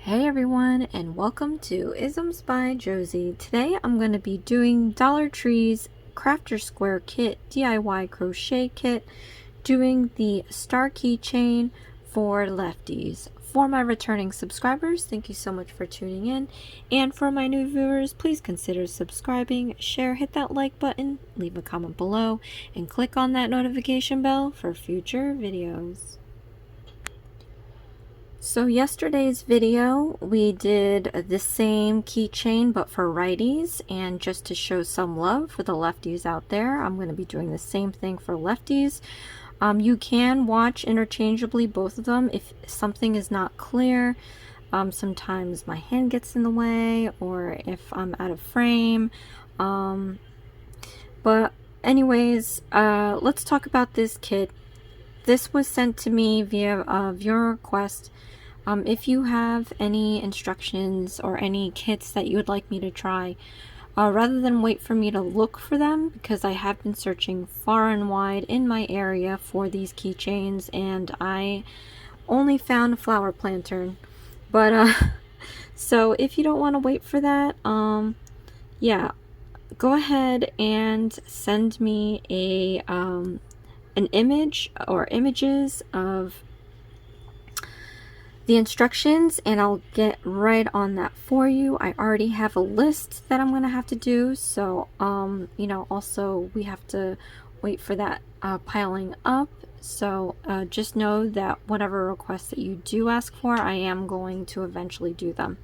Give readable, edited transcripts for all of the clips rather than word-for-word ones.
Hey everyone, and welcome to Isms by Josie. Today I'm going to be doing Dollar Tree's Crafter Square Kit DIY Crochet Kit, doing the star keychain for Lefties. For my returning subscribers, thank you so much for tuning in, and for my new viewers, please consider subscribing, share, hit that like button, leave a comment below, and click on that notification bell for future videos. So yesterday's video we did the same keychain but for righties, and just to show some love for the lefties out there, I'm going to be doing the same thing for lefties. You can watch interchangeably both of them if something is not clear. Sometimes my hand gets in the way or if I'm out of frame. But anyways, let's talk about this kit. This was sent to me via viewer request. If you have any instructions or any kits that you would like me to try, rather than wait for me to look for them, because I have been searching far and wide in my area for these keychains and I only found a flower planter. But so if you don't want to wait for that, yeah, go ahead and send me a an image or images of the instructions and I'll get right on that for you. I already have a list that I'm going to have to do, so you know, also we have to wait for that piling up. So just know that whatever requests that you do ask for, I am going to eventually do them.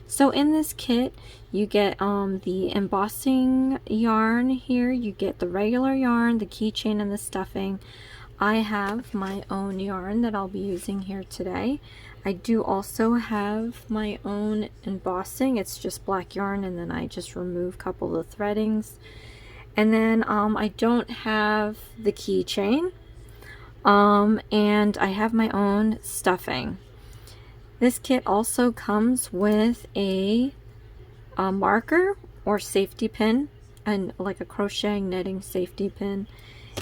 So in this kit you get the embossing yarn here, you get the regular yarn, the keychain, and the stuffing. I have my own yarn that I'll be using here today. I do also have my own embossing. It's just black yarn and then I just remove a couple of the threadings. And then I don't have the keychain, and I have my own stuffing. This kit also comes with a marker or safety pin, and like a crocheting knitting safety pin.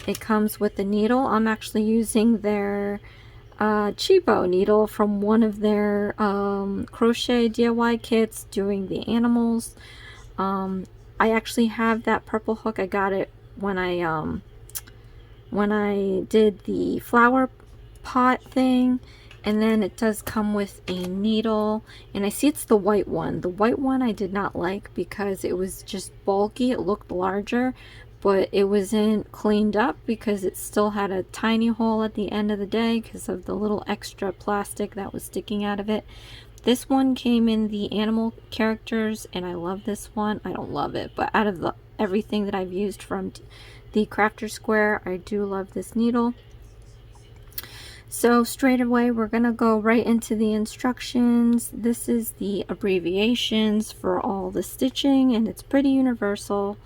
It comes with the needle. I'm actually using their cheapo needle from one of their crochet DIY kits doing the animals. I actually have that purple hook. I got it when I did the flower pot thing. And then it does come with a needle, and I see it's the white one. The white one I did not like because it was just bulky. It looked larger, but it wasn't cleaned up because it still had a tiny hole at the end of the day because of the little extra plastic that was sticking out of it. This one came in the animal characters, and I love this one. I don't love it, but out of everything that I've used from the Crafter Square, I do love this needle. So straight away we're gonna go right into the instructions. This is the abbreviations for all the stitching, and it's pretty universal.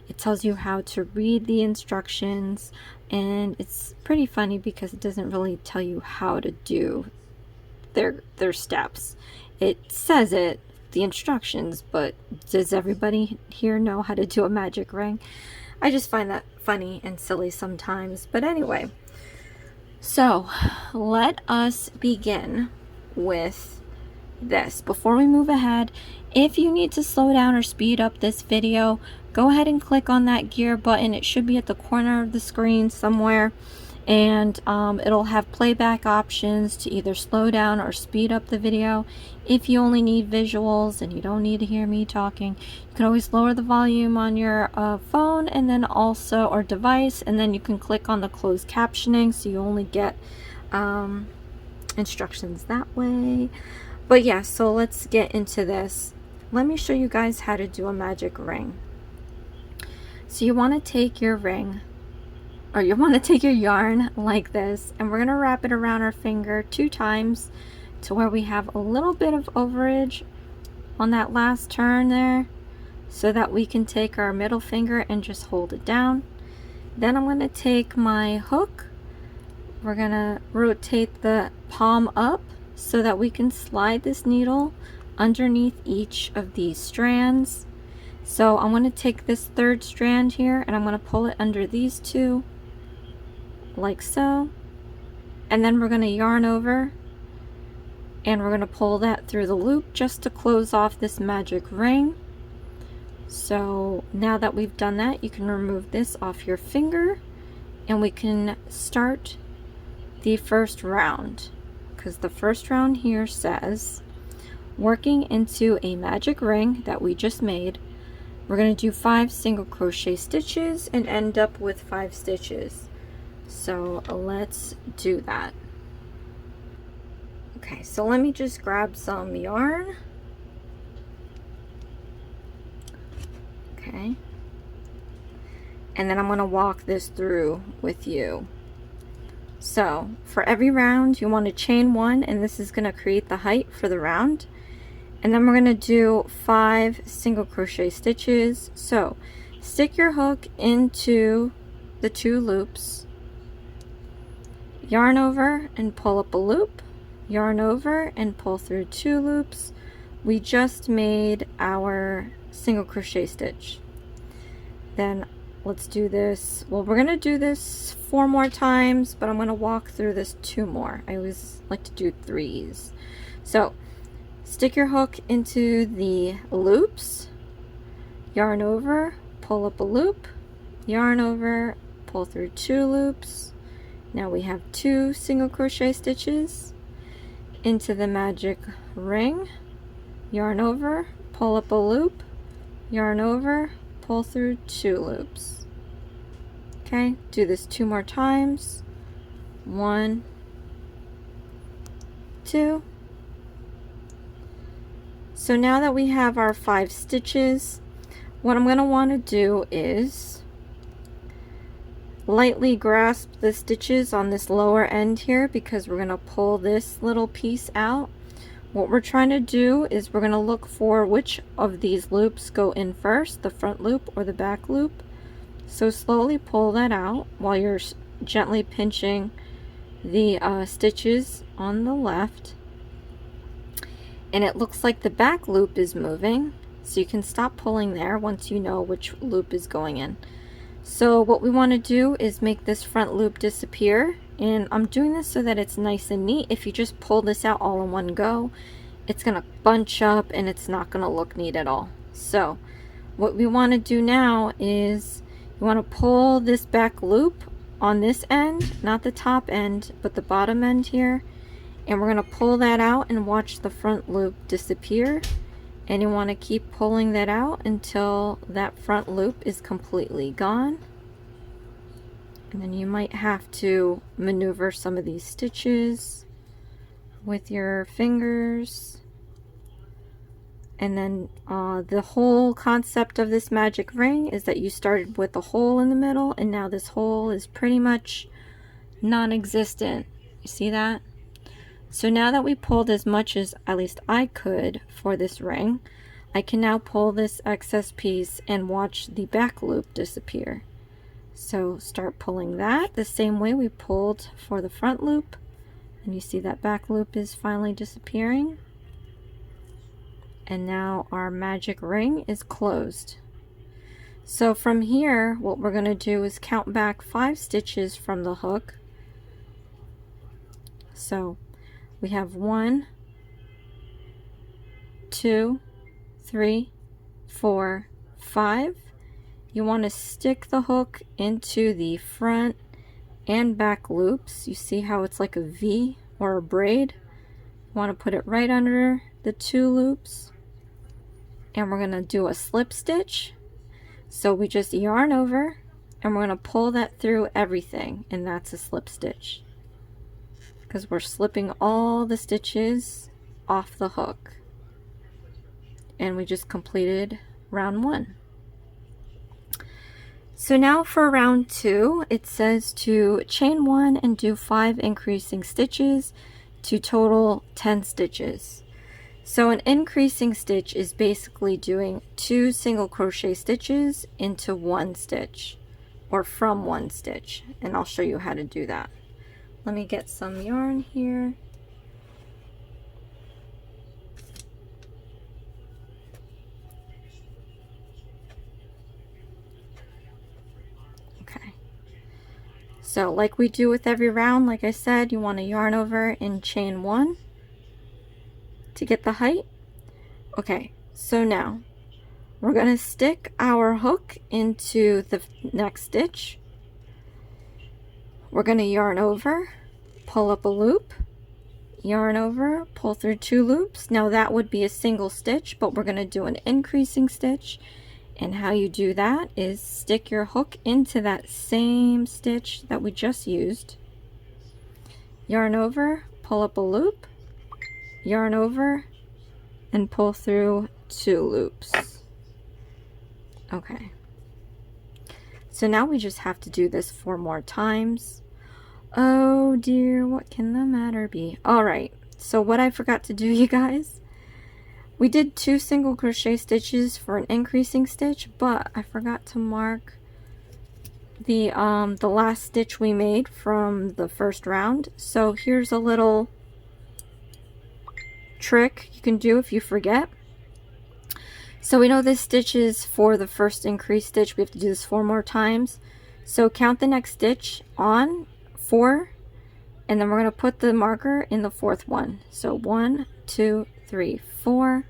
It tells you how to read the instructions, and it's pretty funny because it doesn't really tell you how to do their steps. It says it, the instructions, but does everybody here know how to do a magic ring? I just find that funny and silly sometimes. But anyway, so let us begin with this. Before we move ahead, if you need to slow down or speed up this video, go ahead and click on that gear button. It should be at the corner of the screen somewhere, and it'll have playback options to either slow down or speed up the video. If you only need visuals and you don't need to hear me talking, you can always lower the volume on your phone and then also, or device, and then you can click on the closed captioning so you only get instructions that way. But yeah, so let's get into this. Let me show you guys how to do a magic ring. So you want to take your ring, or you want to take your yarn like this, and we're going to wrap it around our finger 2 times to where we have a little bit of overage on that last turn there, so that we can take our middle finger and just hold it down. Then I'm going to take my hook. We're going to rotate the palm up so that we can slide this needle underneath each of these strands. So I'm going to take this 3rd strand here and I'm going to pull it under these 2 like so, and then we're going to yarn over and we're going to pull that through the loop just to close off this magic ring. So now that we've done that, you can remove this off your finger and we can start the first round, because the first round here says working into a magic ring that we just made. We're going to do 5 single crochet stitches and end up with 5 stitches. So let's do that. Okay, so let me just grab some yarn. Okay. And then I'm going to walk this through with you. So for every round you want to chain 1, and this is going to create the height for the round. And then we're going to do 5 single crochet stitches. So stick your hook into the 2 loops, yarn over and pull up a loop, yarn over and pull through 2 loops. We just made our single crochet stitch. Then let's do this. Well, we're going to do this 4 more times, but I'm going to walk through this 2 more. I always like to do 3s. So stick your hook into the loops, yarn over, pull up a loop, yarn over, pull through 2 loops. Now we have 2 single crochet stitches into the magic ring, yarn over, pull up a loop, yarn over, pull through 2 loops. Okay, do this 2 more times. 1, 2. So now that we have our 5 stitches, what I'm going to want to do is lightly grasp the stitches on this lower end here, because we're going to pull this little piece out. What we're trying to do is we're going to look for which of these loops go in first, the front loop or the back loop. So slowly pull that out while you're gently pinching the stitches on the left. And it looks like the back loop is moving, so you can stop pulling there once you know which loop is going in. So what we want to do is make this front loop disappear, and I'm doing this so that it's nice and neat. If you just pull this out all in one go, it's going to bunch up and it's not going to look neat at all. So what we want to do now is you want to pull this back loop on this end, not the top end, but the bottom end here. And we're going to pull that out and watch the front loop disappear. And you want to keep pulling that out until that front loop is completely gone. And then you might have to maneuver some of these stitches with your fingers. And then the whole concept of this magic ring is that you started with a hole in the middle, and now this hole is pretty much non-existent. You see that? So now that we pulled as much as at least I could for this ring, I can now pull this excess piece and watch the back loop disappear. So start pulling that the same way we pulled for the front loop, and you see that back loop is finally disappearing. And now our magic ring is closed. So from here, what we're going to do is count back 5 stitches from the hook. So we have 1, 2, 3, 4, 5. You want to stick the hook into the front and back loops. You see how it's like a V or a braid? You want to put it right under the 2 loops. And we're going to do a slip stitch. So we just yarn over and we're going to pull that through everything, and that's a slip stitch, because we're slipping all the stitches off the hook. And we just completed round 1. So now for round 2, it says to chain 1 and do 5 increasing stitches to total 10 stitches. So an increasing stitch is basically doing 2 single crochet stitches into 1 stitch, or from 1 stitch, and I'll show you how to do that. Let me get some yarn here. Okay. So like we do with every round, like I said, you want to yarn over and chain 1. to get the height. Okay, so now we're going to stick our hook into the next stitch. We're going to yarn over, pull up a loop, yarn over, pull through 2 loops. Now that would be a single stitch, but we're going to do an increasing stitch. And how you do that is stick your hook into that same stitch that we just used. Yarn over, pull up a loop, yarn over, and pull through 2 loops. Okay. So now we just have to do this 4 more times. Oh dear, what can the matter be? Alright, so what I forgot to do, you guys, we did 2 single crochet stitches for an increasing stitch, but I forgot to mark the last stitch we made from the first round. So here's a little trick you can do if you forget. So we know this stitch is for the first increased stitch. We have to do this 4 more times. So count the next stitch on 4, and then we're going to put the marker in the 4th one. So 1, 2, 3, 4.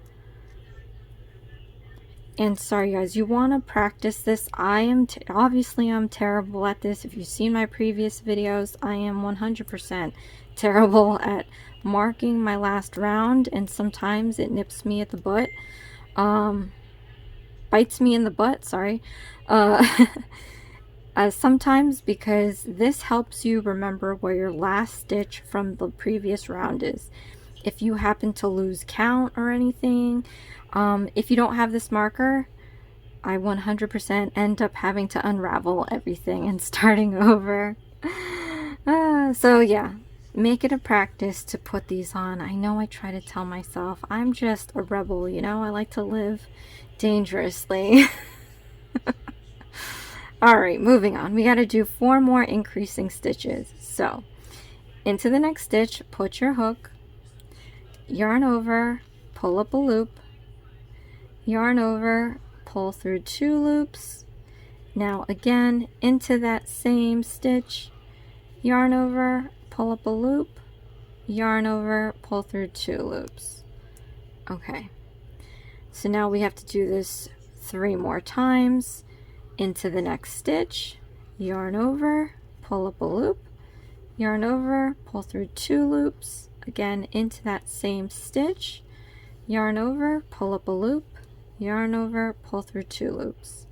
And sorry guys, you want to practice this. Obviously I'm terrible at this. If you've seen my previous videos, I am 100% terrible at marking my last round, and sometimes it nips me at the butt. Bites me in the butt, sorry. Sometimes, because this helps you remember where your last stitch from the previous round is. If you happen to lose count or anything, if you don't have this marker, I 100% end up having to unravel everything and starting over. So yeah, make it a practice to put these on. I know I try to tell myself I'm just a rebel, you know, I like to live dangerously. Alright, moving on. We got to do 4 more increasing stitches. So, into the next stitch, put your hook, yarn over, pull up a loop, yarn over, pull through 2 loops. Now again, into that same stitch, yarn over, pull up a loop, yarn over, pull through 2 loops. Okay, so now we have to do this 3 more times. Into the next stitch, yarn over, pull up a loop, yarn over, pull through 2 loops, again into that same stitch, yarn over, pull up a loop, yarn over, pull through 2 loops.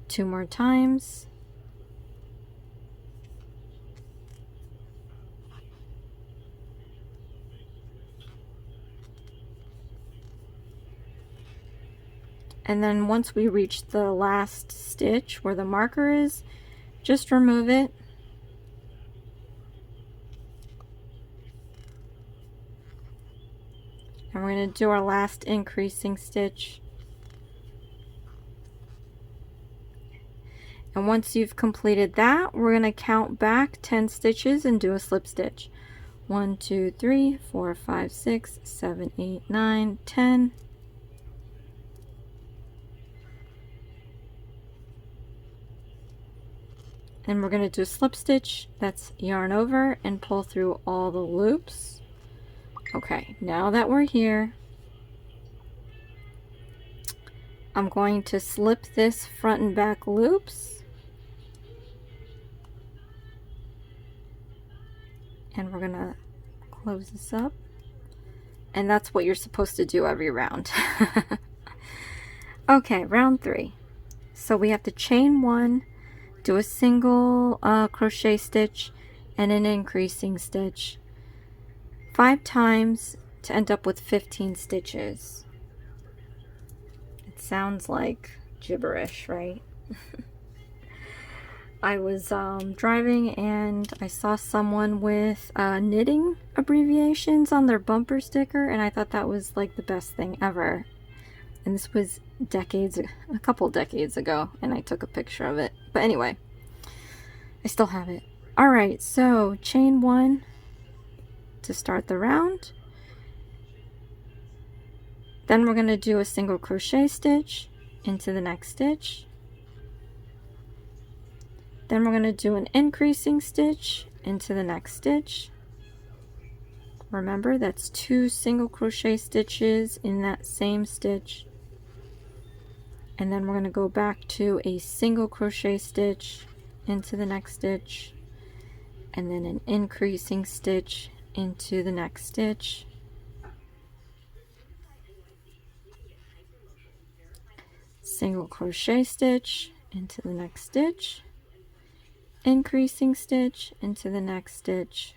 2 more times. And then once we reach the last stitch where the marker is, just remove it. And we're going to do our last increasing stitch. And once you've completed that, we're going to count back 10 stitches and do a slip stitch. 1, 2, 3, 4, 5, 6, 7, 8, 9, 10. And we're going to do a slip stitch. That's yarn over and pull through all the loops. Okay, now that we're here, I'm going to slip this front and back loops. And we're going to close this up. And that's what you're supposed to do every round. Okay, round 3. So we have to chain 1, do a single crochet stitch and an increasing stitch 5 times to end up with 15 stitches. It sounds like gibberish, right? I was driving and I saw someone with knitting abbreviations on their bumper sticker, and I thought that was like the best thing ever. And this was a couple decades ago, and I took a picture of it. But anyway, I still have it. Alright, so chain 1 to start the round. Then we're going to do a single crochet stitch into the next stitch. Then we're going to do an increasing stitch into the next stitch. Remember, that's 2 single crochet stitches in that same stitch. And then we're going to go back to a single crochet stitch into the next stitch, and then an increasing stitch into the next stitch, single crochet stitch into the next stitch, increasing stitch into the next stitch,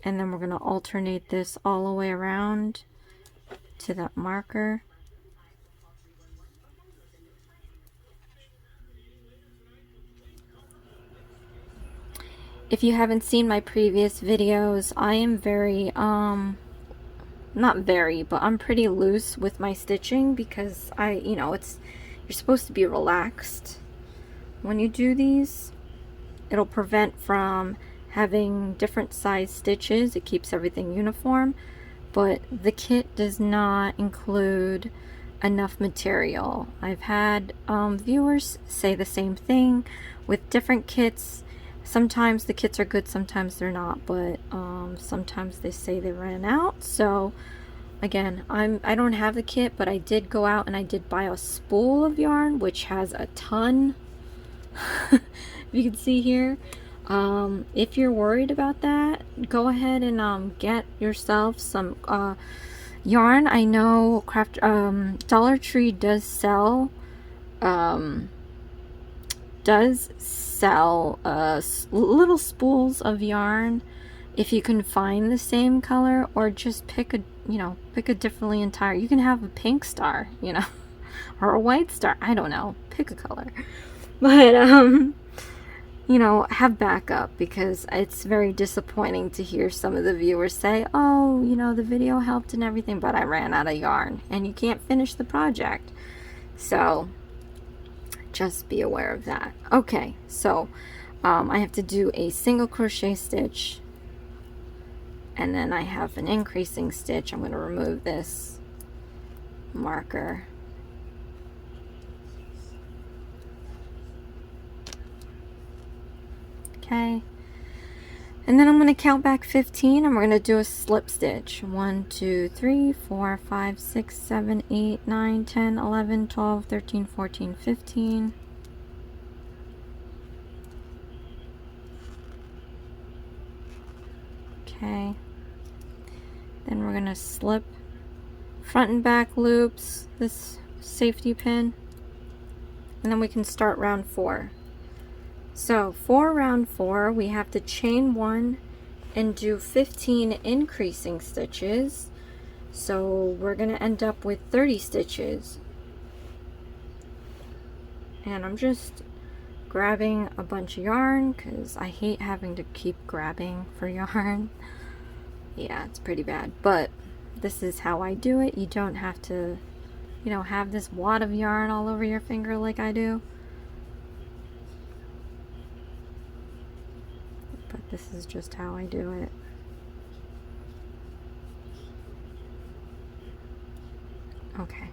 and then we're going to alternate this all the way around to that marker. If you haven't seen my previous videos, I am very, not very, but I'm pretty loose with my stitching because you know, you're supposed to be relaxed when you do these. It'll prevent from having different size stitches. It keeps everything uniform, but the kit does not include enough material. I've had viewers say the same thing with different kits. Sometimes the kits are good, sometimes they're not, but sometimes they say they ran out. So again, I don't have the kit, but I did go out and I did buy a spool of yarn, which has a ton. You can see here. If you're worried about that, go ahead and get yourself some yarn. I know Dollar Tree does sell little spools of yarn if you can find the same color, or just pick a differently entire. You can have a pink star, you know, or a white star, I don't know, pick a color, but you know, have backup, because it's very disappointing to hear some of the viewers say, oh, you know, the video helped and everything, but I ran out of yarn, and you can't finish the project. So just be aware of that. Okay, so I have to do a single crochet stitch, and then I have an increasing stitch. I'm going to remove this marker. Okay, and then I'm going to count back 15, and we're going to do a slip stitch. 1 2 3 4 5 6 7 8 9 10 11 12 13 14 15. Okay, then we're going to slip front and back loops this safety pin, and then we can start round 4. So for round 4, we have to chain 1 and do 15 increasing stitches. So we're going to end up with 30 stitches. And I'm just grabbing a bunch of yarn because I hate having to keep grabbing for yarn. Yeah, it's pretty bad, but this is how I do it. You don't have to, you know, have this wad of yarn all over your finger like I do. But this is just how I do it. Okay.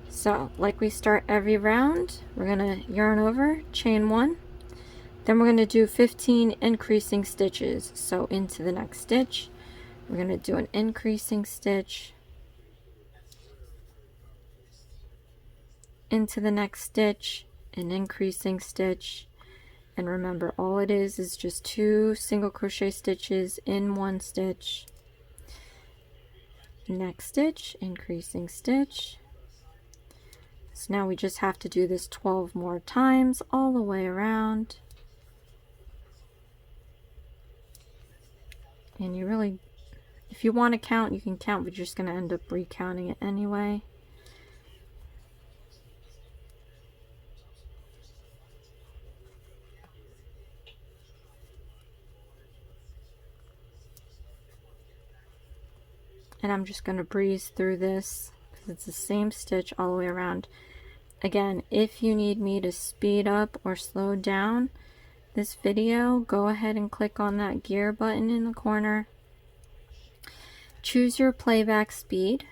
So, like we start every round, we're going to yarn over, chain 1. Then we're going to do 15 increasing stitches. So into the next stitch, we're going to do an increasing stitch, into the next stitch, an increasing stitch, and remember, all it is just 2 single crochet stitches in one stitch. Next stitch, increasing stitch. So now we just have to do this 12 more times all the way around. And you really, if you want to count, you can count, but you're just going to end up recounting it anyway. And I'm just going to breeze through this because it's the same stitch all the way around. Again, if you need me to speed up or slow down this video, go ahead and click on that gear button in the corner. Choose your playback speed.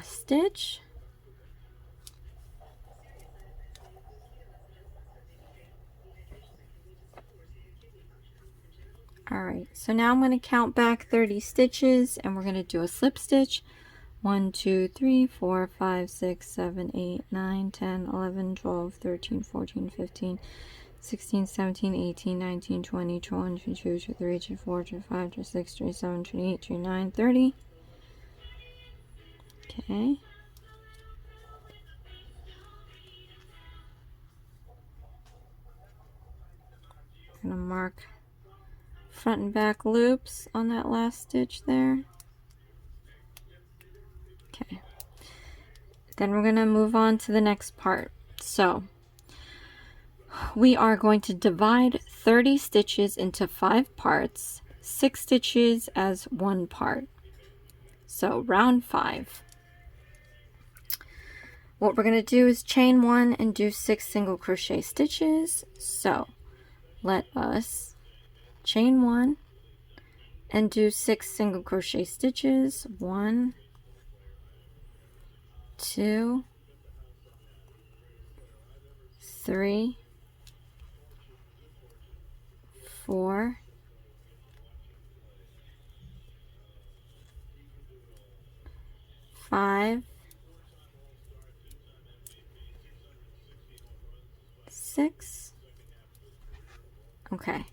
last stitch. Alright, so now I'm going to count back 30 stitches and we're going to do a slip stitch. 1, 2, 3, 4, 5, 6, 7, 8, 9, 10, 11, 12, 13, 14, 15, 16, 17, 18, 19, 20, 21, 22, 23, 24, 25, 26, 27, 28, 29, 30. Okay. I'm going to mark front and back loops on that last stitch there. Okay. Then we're going to move on to the next part. So we are going to divide 30 stitches into 5 parts, 6 stitches as one part. So round 5. What we're going to do is chain 1 and do 6 single crochet stitches. So let us chain 1 and do 6 single crochet stitches. 1, 2, 3, 4, 5, 6. Okay.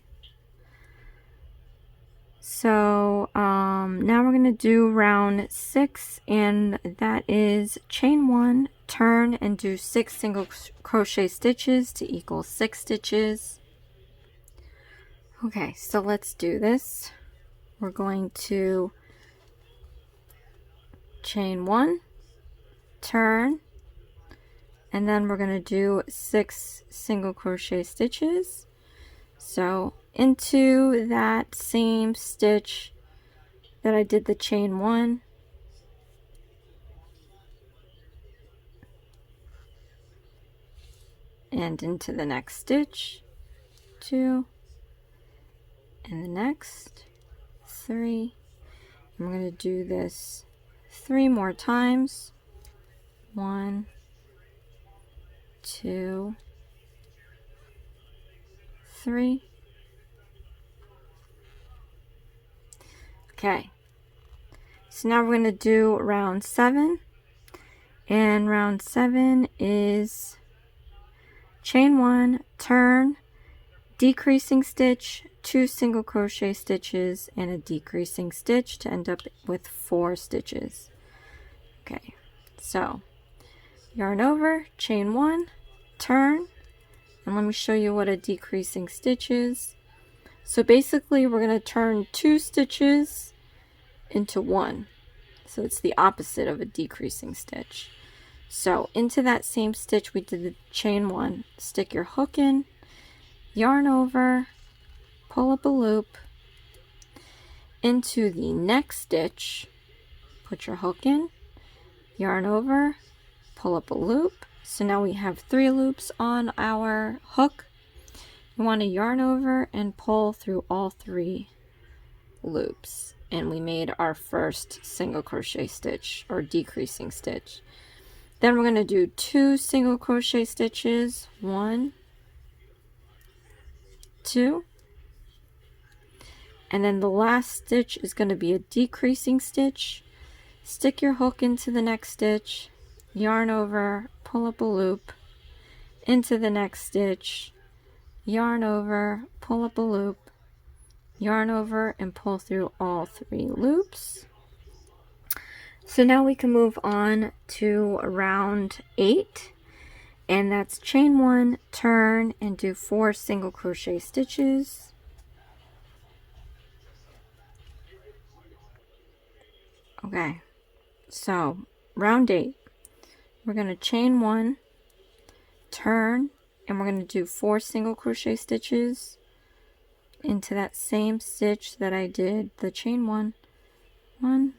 So now we're going to do round 6, and that is chain 1, turn, and do 6 single crochet stitches to equal 6 stitches. Okay, so let's do this. We're going to chain 1, turn, and then we're going to do 6 single crochet stitches. So into that same stitch that I did the chain 1, and into the next stitch, 2, and the next 3, and we're going to do this 3 more times. 1, 2, 3. Okay, so now we're going to do round 7, and round 7 is chain 1, turn, decreasing stitch, 2 single crochet stitches, and a decreasing stitch to end up with 4 stitches. Okay, so yarn over, chain 1, turn, and let me show you what a decreasing stitch is. So basically we're going to turn 2 stitches into 1. So it's the opposite of a decreasing stitch. So into that same stitch we did the chain 1, stick your hook in, yarn over, pull up a loop, into the next stitch, put your hook in, yarn over, pull up a loop. So now we have 3 loops on our hook. You want to yarn over and pull through all 3 loops, and we made our first single crochet stitch or decreasing stitch. Then we're going to do 2 single crochet stitches, 1, 2, and then the last stitch is going to be a decreasing stitch. Stick your hook into the next stitch, yarn over, pull up a loop, into the next stitch, yarn over, pull up a loop, yarn over, and pull through all 3 loops. So now we can move on to round 8, and that's chain 1, turn, and do 4 single crochet stitches. Okay, so round 8, we're going to chain 1, turn, and we're going to do 4 single crochet stitches into that same stitch that I did the chain 1. 1,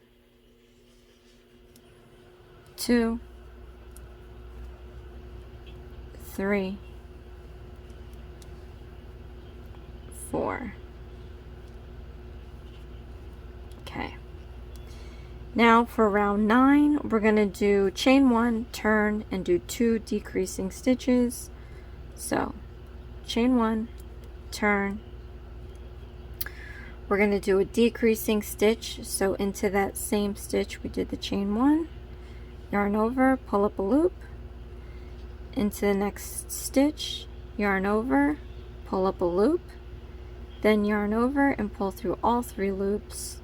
2, 3, 4. Okay. Now for round 9, we're going to do chain 1, turn, and do 2 decreasing stitches. So chain 1, turn, we're going to do a decreasing stitch, so into that same stitch we did the chain 1, yarn over, pull up a loop, into the next stitch, yarn over, pull up a loop, then yarn over and pull through all 3 loops.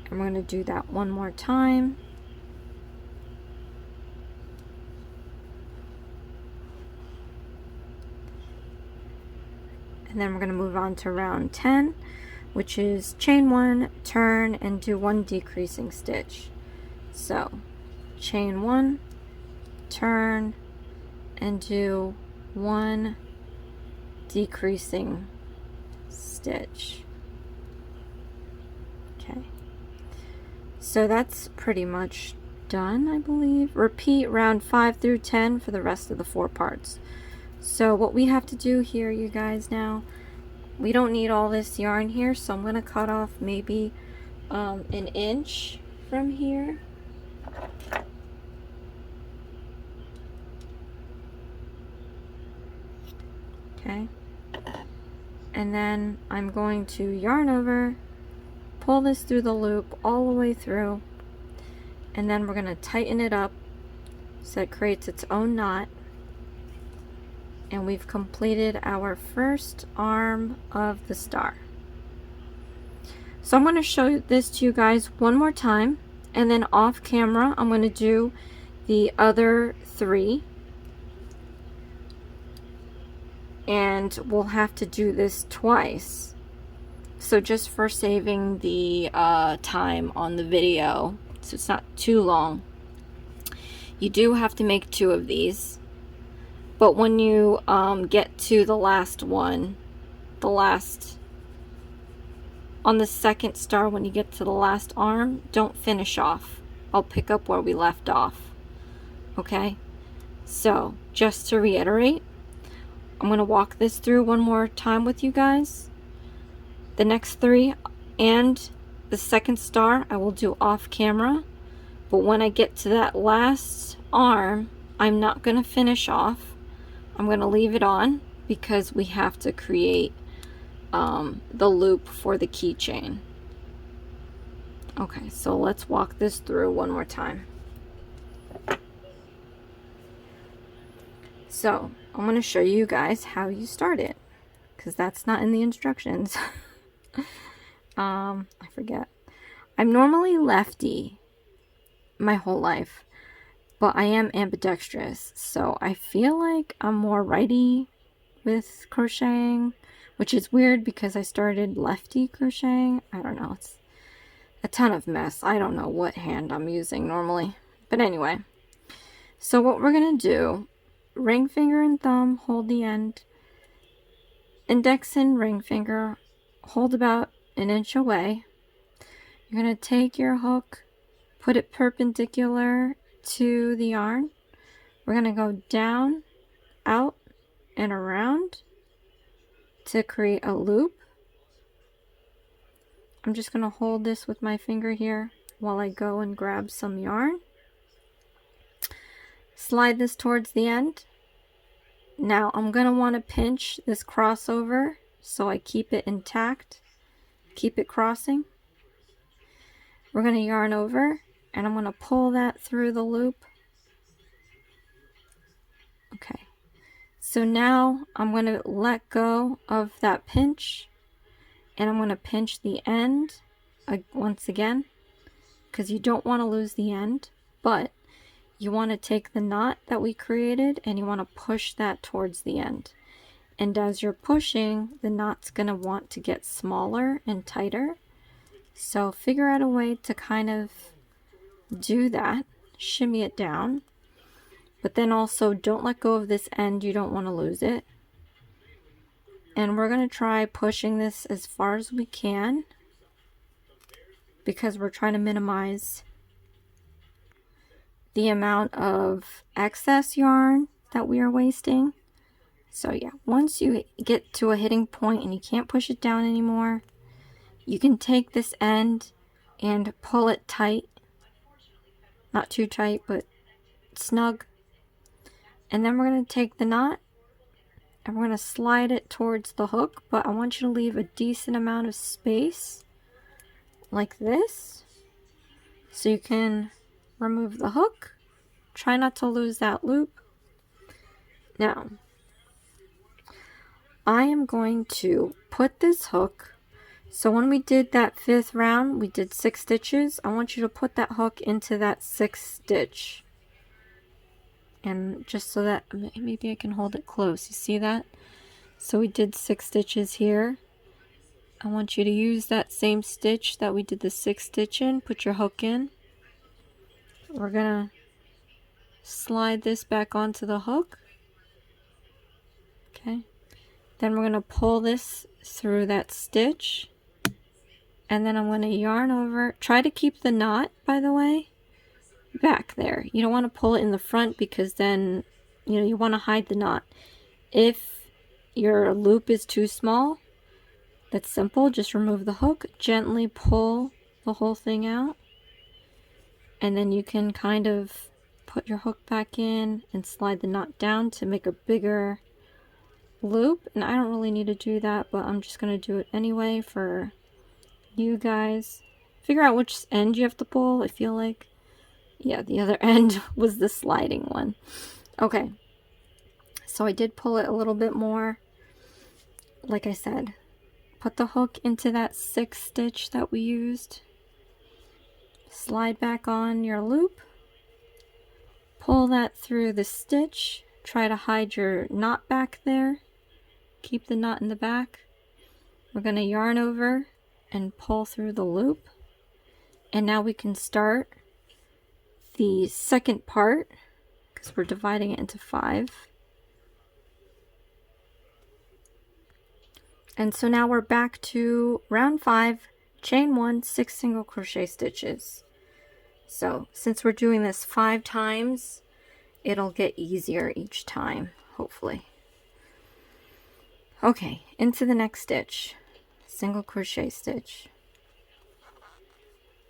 And we're going to do that one more time. And then we're going to move on to round 10, which is chain 1, turn, and do 1 decreasing stitch. So chain 1, turn, and do 1 decreasing stitch. Okay. So that's pretty much done, I believe. Repeat round 5 through 10 for the rest of the 4 parts. So what we have to do here, you guys, now, we don't need all this yarn here, so I'm going to cut off maybe an inch from here. Okay. And then I'm going to yarn over, pull this through the loop all the way through, and then we're going to tighten it up so it creates its own knot. And we've completed our first arm of the star. So I'm going to show this to you guys one more time, and then off camera I'm going to do the other 3, and we'll have to do this twice. So just for saving the time on the video, so it's not too long, you do have to make 2 of these. But when you get to the last one, on the second star, when you get to the last arm, don't finish off. I'll pick up where we left off. Okay? So, just to reiterate, I'm going to walk this through one more time with you guys. The next 3 and the second star I will do off camera. But when I get to that last arm, I'm not going to finish off. I'm going to leave it on because we have to create the loop for the keychain. Okay, so let's walk this through one more time. So I'm going to show you guys how you start it, because that's not in the instructions. I forget. I'm normally lefty my whole life, but I am ambidextrous, so I feel like I'm more righty with crocheting, which is weird because I started lefty crocheting. I don't know, it's a ton of mess. I don't know what hand I'm using normally, but anyway. So what we're gonna do, ring finger and thumb, hold the end, index and ring finger, hold about an inch away. You're gonna take your hook, put it perpendicular to the yarn. We're going to go down, out, and around to create a loop. I'm just going to hold this with my finger here while I go and grab some yarn. Slide this towards the end. Now I'm going to want to pinch this crossover so I keep it intact, keep it crossing. We're going to yarn over, and I'm going to pull that through the loop. Okay, so now I'm going to let go of that pinch, and I'm going to pinch the end once again, because you don't want to lose the end, but you want to take the knot that we created and you want to push that towards the end. And as you're pushing, the knot's going to want to get smaller and tighter. So figure out a way to kind of do that, shimmy it down, but then also don't let go of this end. You don't want to lose it. And we're going to try pushing this as far as we can because we're trying to minimize the amount of excess yarn that we are wasting. So yeah, once you get to a hitting point and you can't push it down anymore, you can take this end and pull it tight not too tight, but snug. And then we're going to take the knot and we're going to slide it towards the hook, but I want you to leave a decent amount of space like this so you can remove the hook. Try not to lose that loop. Now, I am going to put this hook, so when we did that 5th round, we did 6 stitches. I want you to put that hook into that 6th stitch. And just so that, maybe I can hold it close, you see that? So we did 6 stitches here. I want you to use that same stitch that we did the 6th stitch in, put your hook in. We're gonna slide this back onto the hook. Okay. Then we're gonna pull this through that stitch. And then I'm gonna yarn over. Try to keep the knot, by the way, back there. You don't want to pull it in the front because then, you know, you want to hide the knot. If your loop is too small, that's simple. Just remove the hook, gently pull the whole thing out, and then you can kind of put your hook back in and slide the knot down to make a bigger loop. And I don't really need to do that, but I'm just going to do it anyway for you guys. Figure out which end you have to pull. I feel like, yeah, the other end was the sliding one. Okay, so I did pull it a little bit more. Like I said, put the hook into that 6th stitch that we used. Slide back on your loop. Pull that through the stitch. Try to hide your knot back there. Keep the knot in the back. We're going to yarn over and pull through the loop. And now we can start the second part because we're dividing it into 5. And so now we're back to round 5, chain 1, 6 single crochet stitches. So since we're doing this 5 times, it'll get easier each time, hopefully. Okay, into the next stitch, single crochet stitch.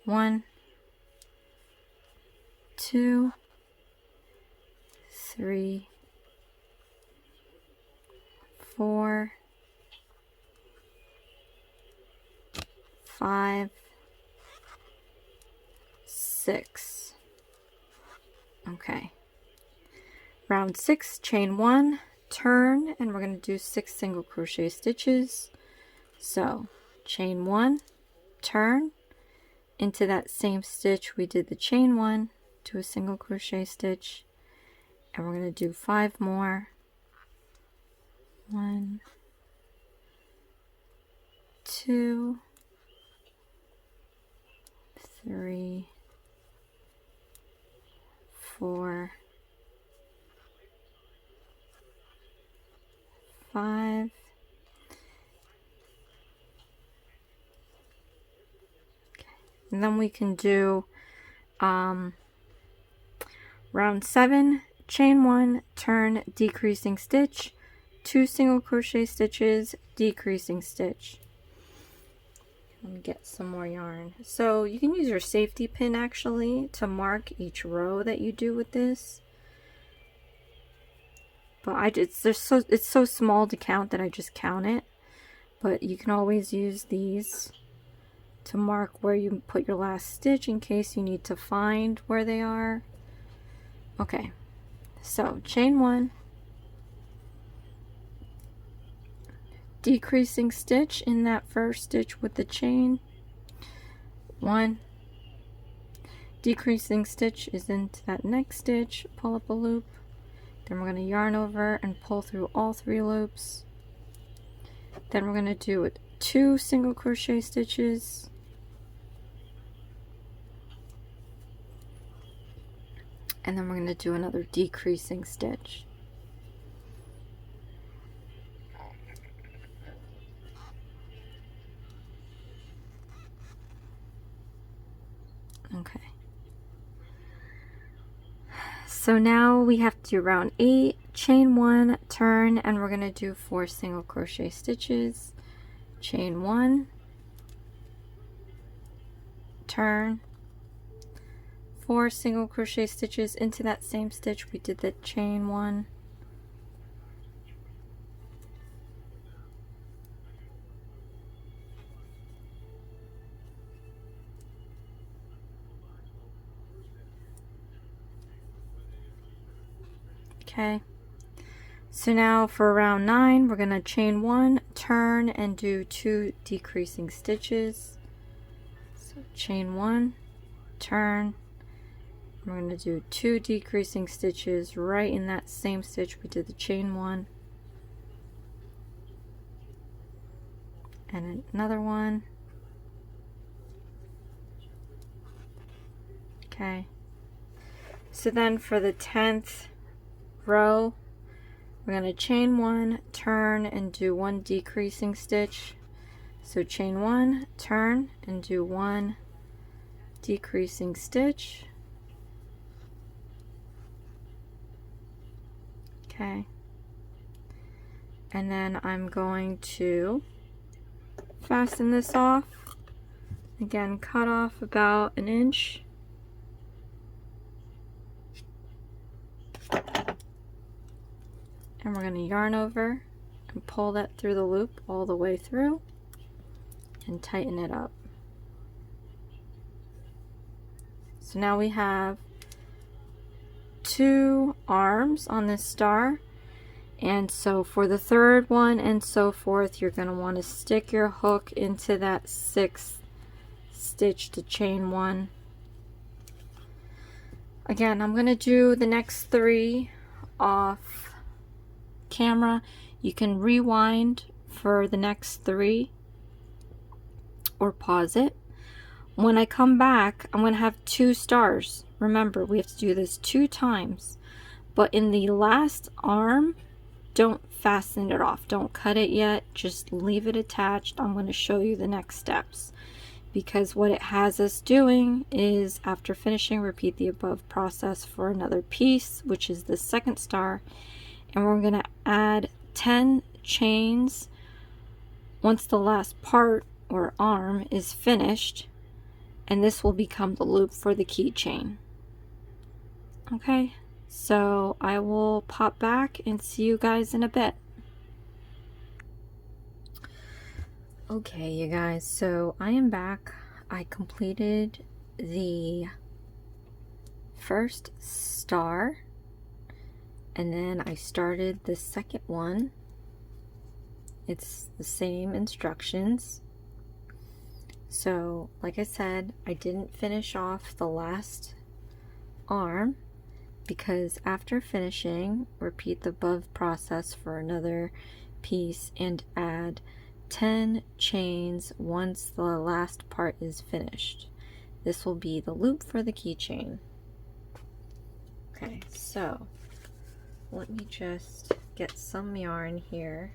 1, 2, 3, 4, 5, 6. Okay. Round 6, chain 1, turn, and we're going to do 6 single crochet stitches. So, chain 1, turn, into that same stitch we did the chain 1, to a single crochet stitch, and we're going to do 5 more. 1, 2, 3, 4, 5. Okay. And then we can do round 7, chain 1, turn, decreasing stitch, 2 single crochet stitches, decreasing stitch. Let me get some more yarn. So you can use your safety pin actually to mark each row that you do with this. But it's so small to count that I just count it. But you can always use these to mark where you put your last stitch in case you need to find where they are. Okay, so chain 1, decreasing stitch in that first stitch with the chain, 1, decreasing stitch is into that next stitch, pull up a loop, then we're going to yarn over and pull through all 3 loops, then we're going to do 2 single crochet stitches, and then we're going to do another decreasing stitch. Okay. So now we have to do round 8, chain 1, turn, and we're going to do 4 single crochet stitches. Chain 1, turn, 4 single crochet stitches into that same stitch we did the chain 1. Okay, so now for round 9 we're going to chain 1, turn, and do 2 decreasing stitches. So chain 1, turn, we're going to do 2 decreasing stitches right in that same stitch we did the chain 1, and another one. Okay, so then for the 10th row we're going to chain 1, turn, and do 1 decreasing stitch. So chain 1, turn, and do 1 decreasing stitch. Okay, and then I'm going to fasten this off. Again, cut off about 1 inch. And we're going to yarn over and pull that through the loop all the way through and tighten it up. So now we have 2 arms on this star, and so for the 3rd one and so forth, you're going to want to stick your hook into that 6th stitch to chain 1. Again, I'm going to do the next 3 off camera. You can rewind for the next 3 or pause it. When I come back, I'm going to have 2 stars. Remember, we have to do this 2 times, but in the last arm, don't fasten it off, don't cut it yet, just leave it attached. I'm going to show you the next steps, because what it has us doing is, after finishing, repeat the above process for another piece, which is the 2nd star, and we're going to add 10 chains once the last part or arm is finished, and this will become the loop for the keychain. Okay, so I will pop back and see you guys in a bit. Okay, you guys, so I am back. I completed the first star, and then I started the second one. It's the same instructions. So, like I said, I didn't finish off the last arm, because after finishing, repeat the above process for another piece and add 10 chains once the last part is finished. This will be the loop for the keychain. Okay, so let me just get some yarn here.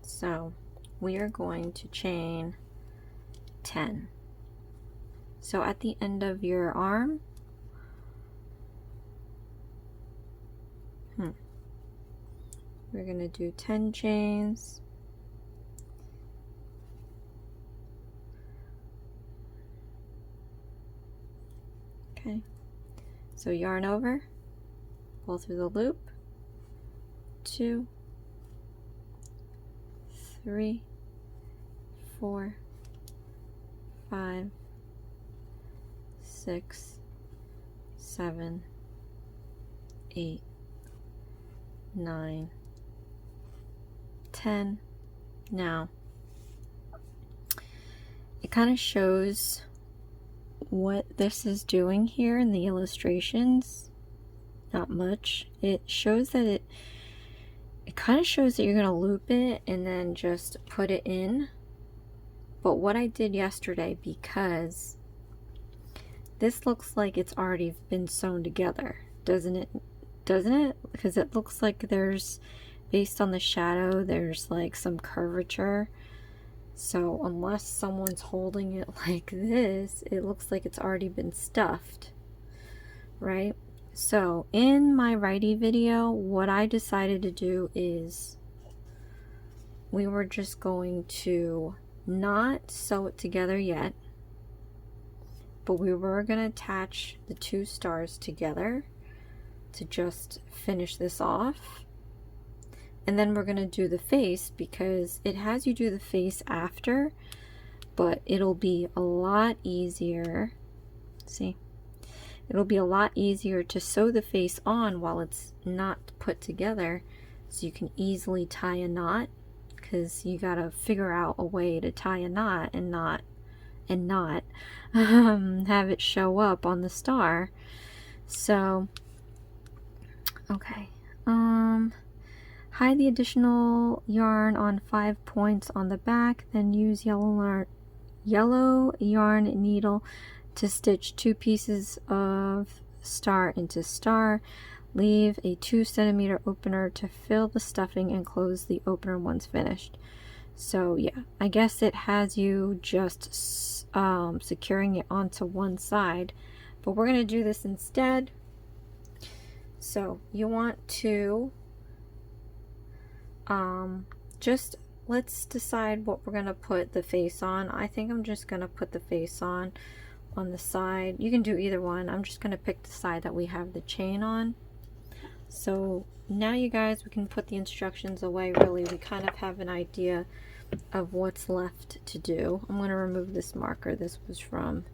So we are going to chain 10. So at the end of your arm, we're going to do 10 chains. Okay, so yarn over, pull through the loop, 2, 3, 4, 5, 6, 7, 8, 9, 10. Now, it kind of shows what this is doing here in the illustrations. Not much. It shows that it kind of shows that you're going to loop it and then just put it in. But what I did yesterday, because this looks like it's already been sewn together, doesn't it? Doesn't it? Because it looks like there's, based on the shadow, there's like some curvature. So unless someone's holding it like this, it looks like it's already been stuffed, right? So in my righty video, what I decided to do is we were just going to not sew it together yet, but we were going to attach the two stars together to just finish this off. And then we're going to do the face, because it has you do the face after, but it'll be a lot easier. See? It'll be a lot easier to sew the face on while it's not put together, so you can easily tie a knot, because you got to figure out a way to tie a knot and not have it show up on the star. So, okay. Hide the additional yarn on 5 points on the back, then use yellow yarn needle to stitch 2 pieces of star into star. Leave a 2 centimeter opener to fill the stuffing and close the opener once finished. So yeah, I guess it has you just securing it onto one side, but we're going to do this instead. So you want to just, let's decide what we're going to put the face on. I think I'm just going to put the face on the side. You can do either one. I'm just going to pick the side that we have the chain on. So now you guys, we can put the instructions away. Really, we kind of have an idea of what's left to do. I'm going to remove this marker. This was from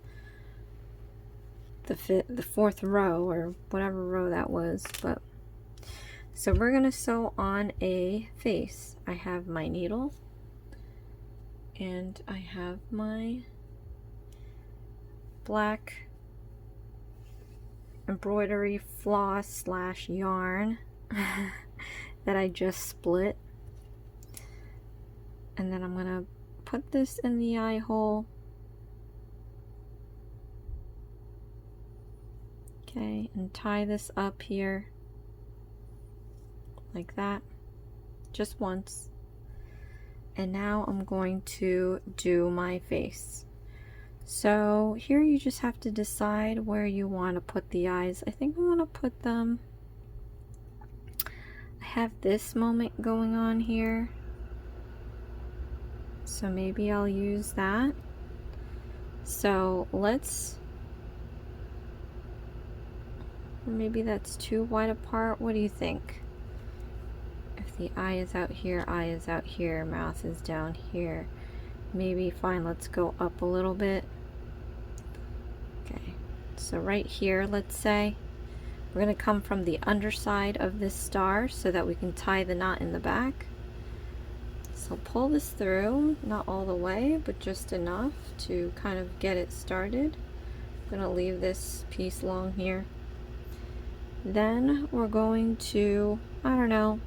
the 4th row, or whatever row that was. But so we're going to sew on a face. I have my needle and I have my black embroidery floss / yarn that I just split, and then I'm going to put this in the eye hole. Okay, and tie this up here like that, just once. And now I'm going to do my face. So here you just have to decide where you want to put the eyes. I think I want to put them, I have this moment going on here, so maybe I'll use that. So let's, or maybe that's too wide apart. What do you think? If the eye is out here, eye is out here, mouth is down here, maybe fine, let's go up a little bit. Okay, so right here, let's say we're going to come from the underside of this star so that we can tie the knot in the back. So pull this through, not all the way, but just enough to kind of get it started. I'm going to leave this piece long here. Then we're going to, I don't know,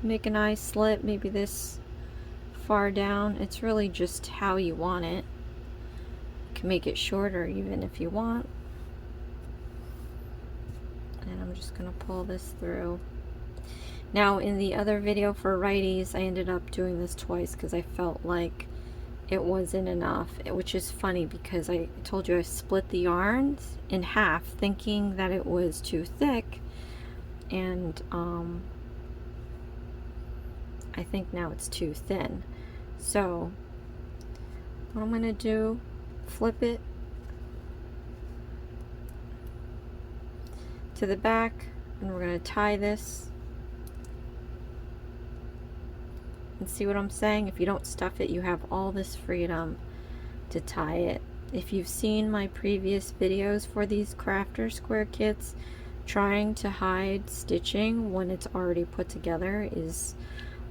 make an eye slit, maybe this far down. It's really just how you want it. You can make it shorter even if you want. And I'm just going to pull this through. Now in the other video for righties, I ended up doing this twice because I felt like it wasn't enough, which is funny because I told you I split the yarns in half thinking that it was too thick, and I think now it's too thin. So what I'm going to do, flip it to the back, and we're going to tie this. And see what I'm saying? If you don't stuff it, you have all this freedom to tie it. If you've seen my previous videos for these crafter square kits, trying to hide stitching when it's already put together is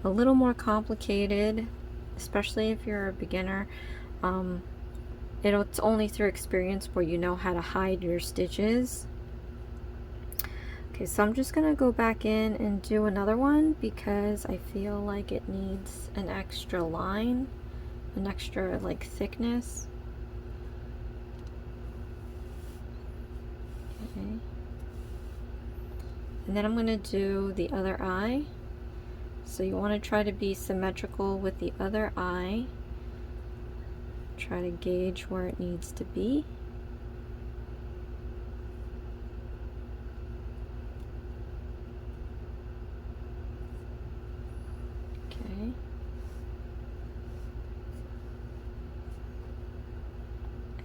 a little more complicated, especially if you're a beginner. It's only through experience where you know how to hide your stitches. Okay, so I'm just gonna go back in and do another one because I feel like it needs an extra line, an extra like thickness. Okay. And then I'm gonna do the other eye. So you want to try to be symmetrical with the other eye. Try to gauge where it needs to be. Okay.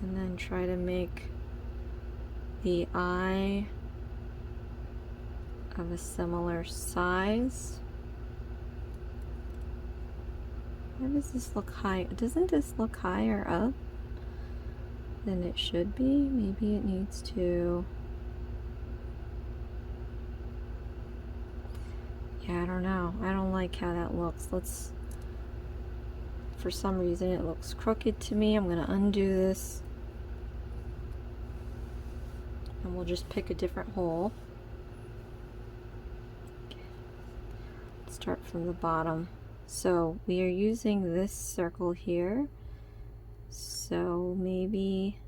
And then try to make the eye of a similar size. Why does this look high? Doesn't this look higher up than it should be? Maybe it needs to... Yeah, I don't know. I don't like how that looks. Let's... For some reason it looks crooked to me. I'm going to undo this. And we'll just pick a different hole. Start from the bottom. So we are using this circle here. So maybe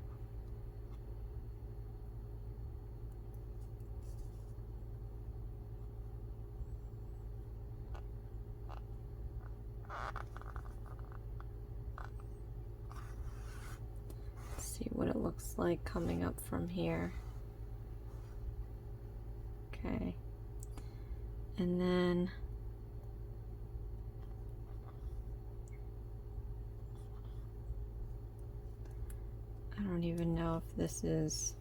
let's see what it looks like coming up from here. Okay. And then I don't even know if this is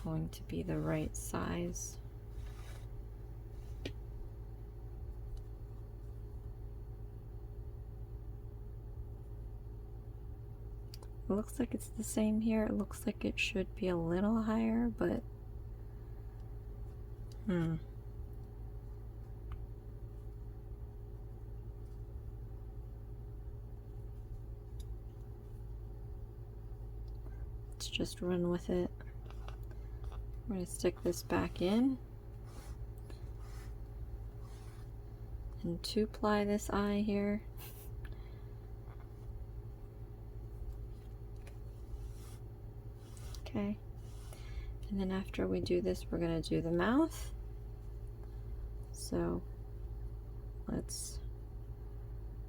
going to be the right size. It looks like it's the same here. It looks like it should be a little higher, but let's just run with it. We're going to stick this back in and two-ply this eye here. Okay, and then after we do this, we're going to do the mouth. So let's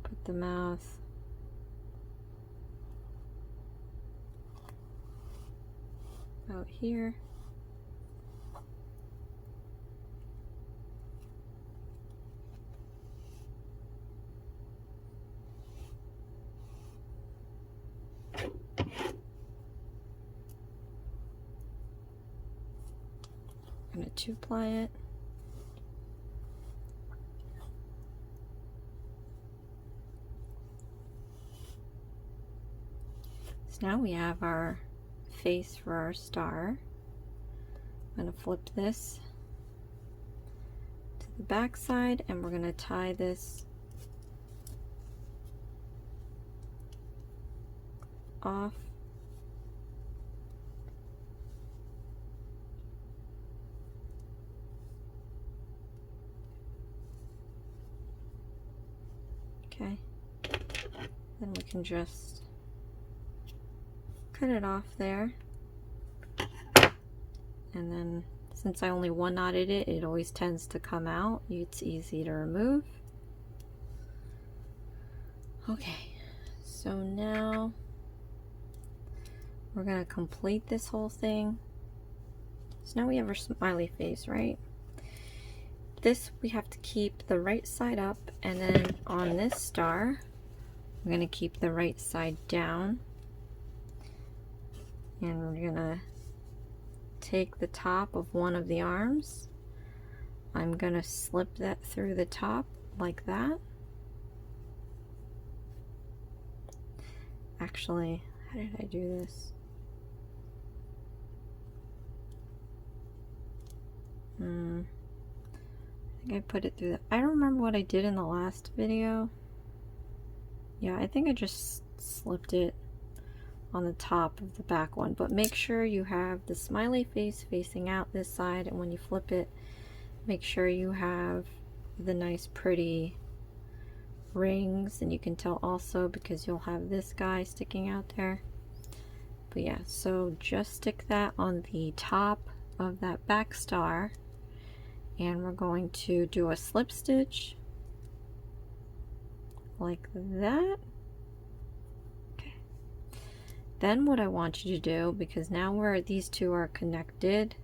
put the mouth out here. I'm going to two-ply it. So now we have our face for our star. I'm going to flip this to the back side and we're going to tie this off. Okay, then we can just cut it off there, and then since I only one knotted it, it always tends to come out. It's easy to remove. Okay, so now we're gonna complete this whole thing. So now we have our smiley face, right? This we have to keep the right side up, and then on this star we're going to keep the right side down, and we're going to take the top of one of the arms. I'm going to slip that through the top like that. Actually, how did I do this? I think I put it through the... I don't remember what I did in the last video. Yeah, I think I just slipped it on the top of the back one, but make sure you have the smiley face facing out this side, and when you flip it, make sure you have the nice pretty rings, and you can tell also because you'll have this guy sticking out there. But yeah, so just stick that on the top of that back star, and we're going to do a slip stitch like that. Then what I want you to do, because now these two are connected,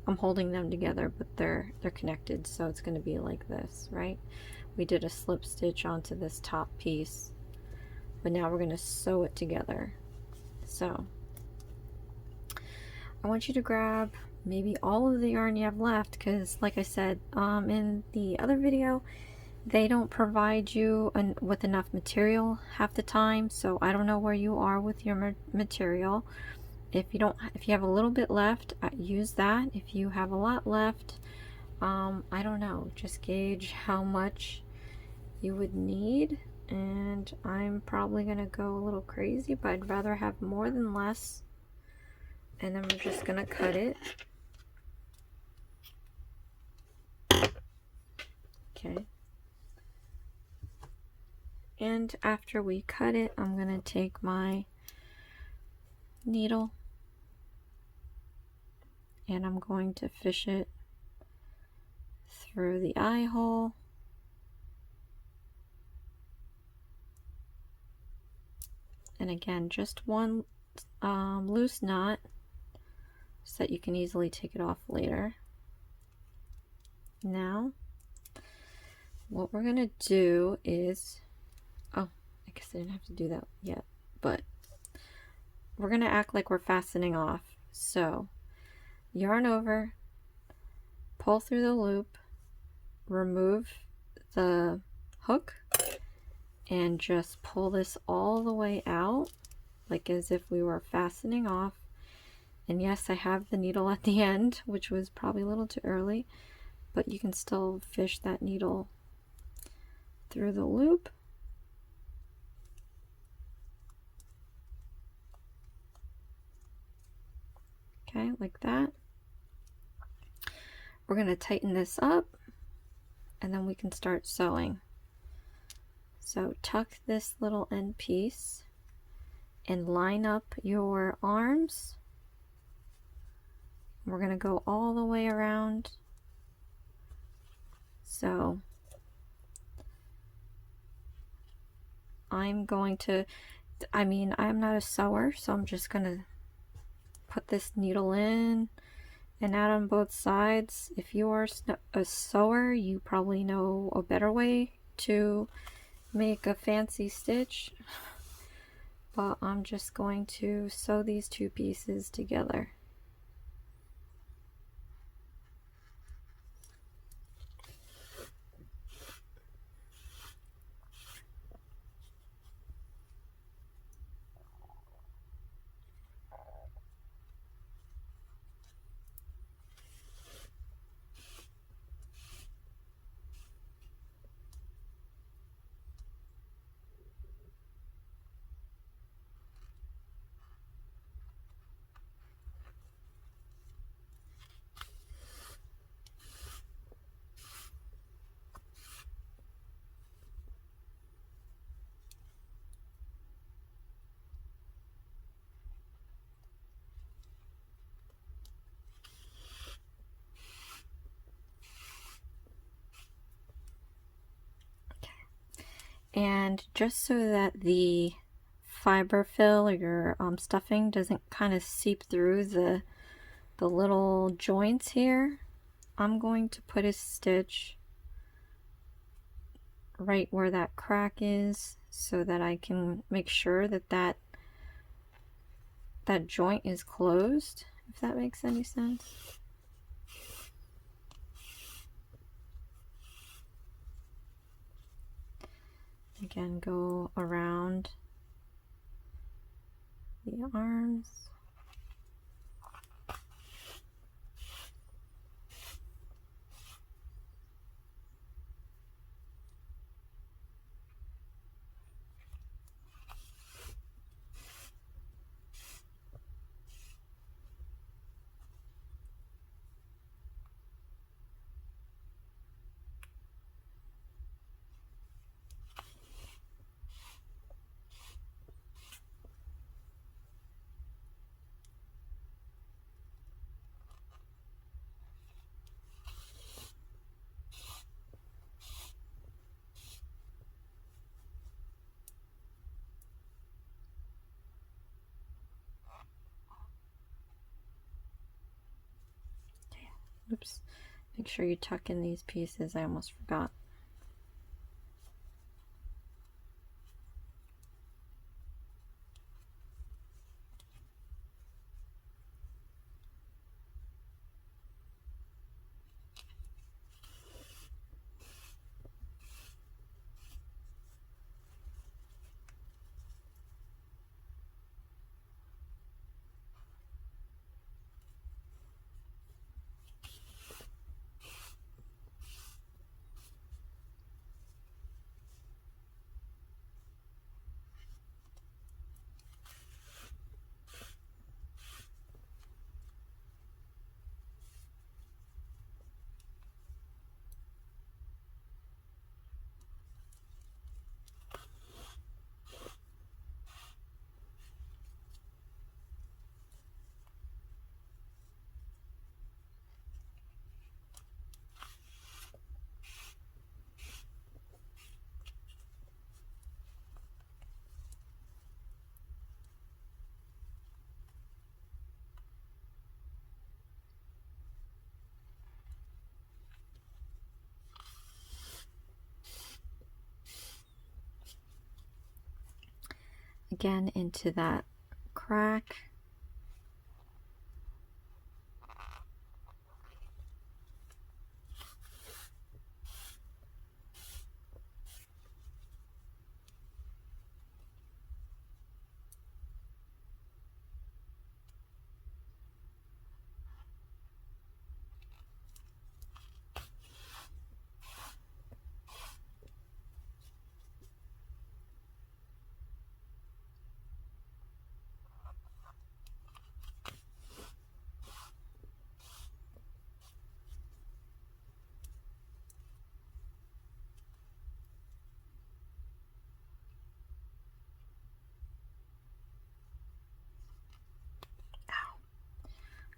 I'm holding them together, but they're connected, so it's going to be like this, right? We did a slip stitch onto this top piece, but now we're going to sew it together. So I want you to grab maybe all of the yarn you have left, because like I said in the other video, they don't provide you with enough material half the time, so I don't know where you are with your material. If you have a little bit left, use that. If you have a lot left, I don't know, just gauge how much you would need. And I'm probably gonna go a little crazy, but I'd rather have more than less. And then we're just gonna cut it. Okay. And after we cut it, I'm gonna take my needle and I'm going to fish it through the eye hole. And again, just one loose knot so that you can easily take it off later. Now, what we're gonna do is, oh, I guess I didn't have to do that yet, but we're gonna act like we're fastening off. So, yarn over, pull through the loop, remove the hook, and just pull this all the way out, like as if we were fastening off. And yes, I have the needle at the end, which was probably a little too early, but you can still fish that needle through the loop. Okay, like that. We're going to tighten this up and then we can start sewing. So tuck this little end piece and line up your arms. We're going to go all the way around. So I'm going to, I'm not a sewer, so I'm just going to put this needle in and out on both sides. If you are a sewer, you probably know a better way to make a fancy stitch, but I'm just going to sew these two pieces together. And just so that the fiber fill or your stuffing doesn't kind of seep through the little joints here, I'm going to put a stitch right where that crack is so that I can make sure that that joint is closed, if that makes any sense. Again, go around the arms. Make sure you tuck in these pieces. I almost forgot. Again into that crack.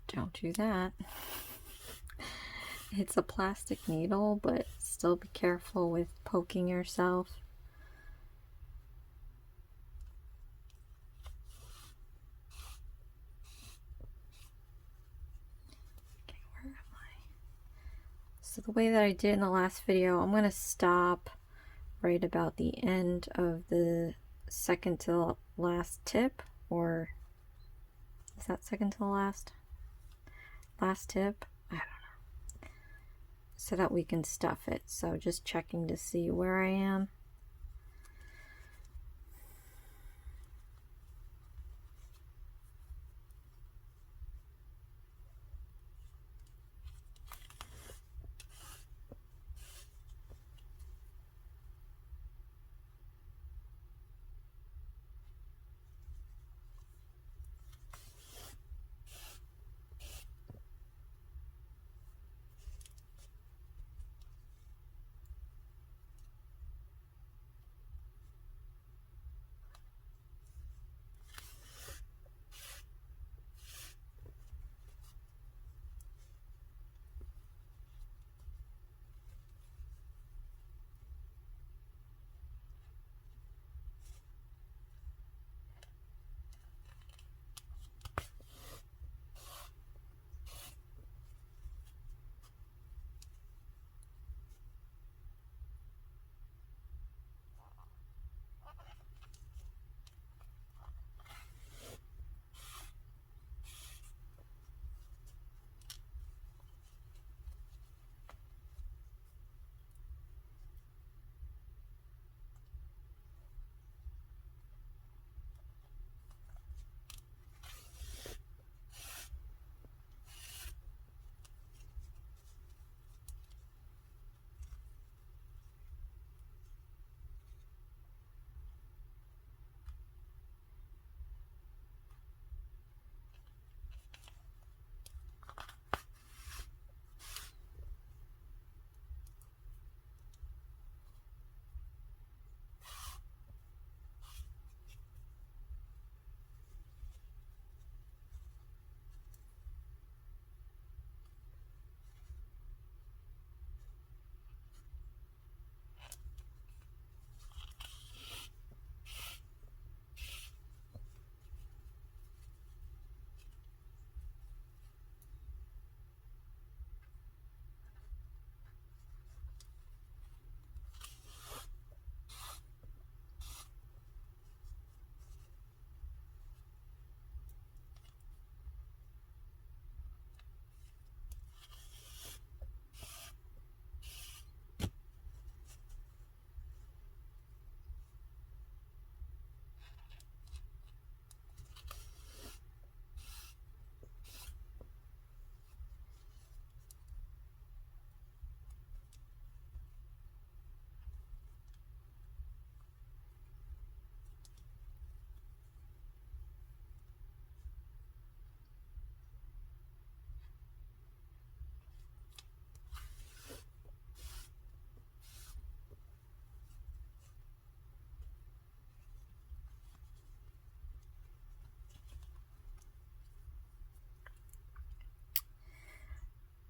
Don't do that. It's a plastic needle, but still be careful with poking yourself. Okay, where am I? So the way that I did in the last video, I'm going to stop right about the end of the second to the last tip, or is that second to the last tip? I don't know. So that we can stuff it. So just checking to see where I am.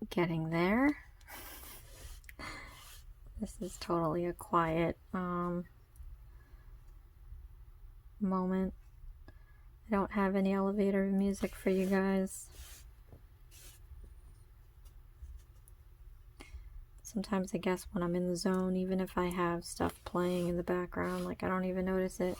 getting there. This is totally a quiet moment. I don't have any elevator music for you guys. Sometimes I guess when I'm in the zone, even if I have stuff playing in the background, like I don't even notice it.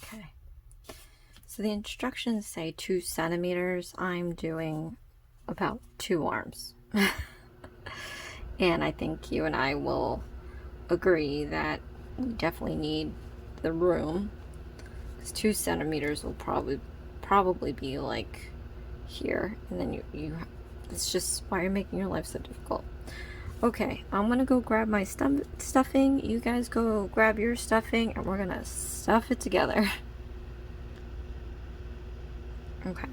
Okay, so the instructions say 2 centimeters. I'm doing about 2 arms. And I think you and I will agree that we definitely need the room, because 2 centimeters will probably be like here, and then you it's just why you're making your life so difficult. Okay, I'm gonna go grab my stuffing. You guys go grab your stuffing, and we're gonna stuff it together. Okay,